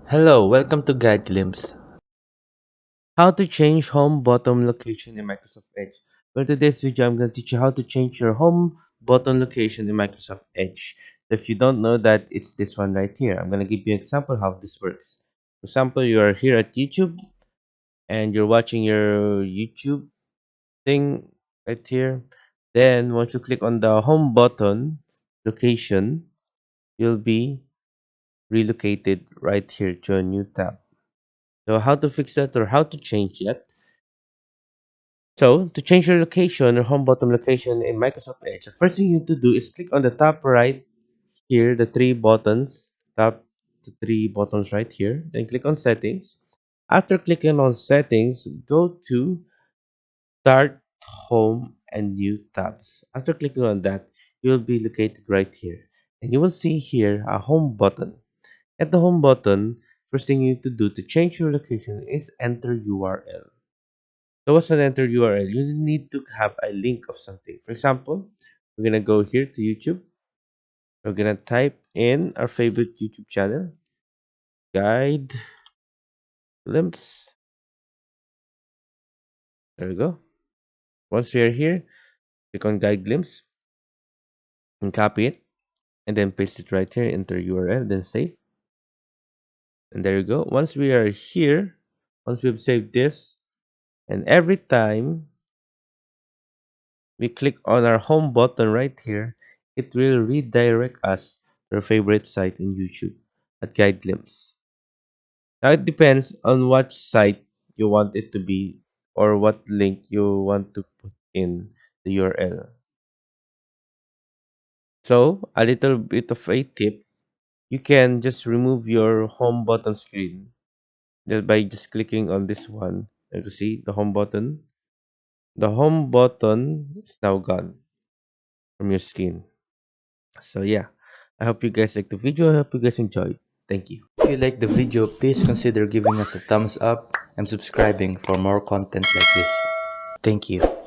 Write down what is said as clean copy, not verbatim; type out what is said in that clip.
Hello, welcome to Guide Glimpse. How to change home bottom location in Microsoft Edge. For today's video, I'm going to teach you how to change your home button location in Microsoft Edge. So if you don't know that, it's this one right here. I'm going to give you an example how this works. For example, you are here at YouTube and you're watching your YouTube thing right here. Then once you click on the home button location, you'll be relocated right here to a new tab. So how to fix that or how to change that? So to change your location or home bottom location in Microsoft Edge, the first thing you need to do is click on the top right here, the three buttons, the three buttons right here. Then click on settings. After clicking on settings, go to start home and new tabs. After clicking on that, you will be located right here. And you will see here a home button. At the home button, first thing you need to do to change your location is enter URL. So what's an enter URL? You need to have a link of something. For example, we're gonna go here to YouTube. We're gonna type in our favorite YouTube channel, Guide Glimpse. There we go. Once we are here, click on Guide Glimpse and copy it, and then paste it right here. Enter URL, then save, and there you go. Once we are here, once we've saved this, and every time we click on our home button right here, it will redirect us to our favorite site in YouTube at Guide Glimpse. Now it depends on what site you want it to be or what link you want to put in the URL. So a little bit of a tip, you can just remove your home button screen just by just clicking on this one. You see the home button. The home button is now gone from your screen. So yeah, I hope you guys like the video. I hope you guys enjoyed. Thank you. If you like the video, please consider giving us a thumbs up and subscribing for more content like this. Thank you.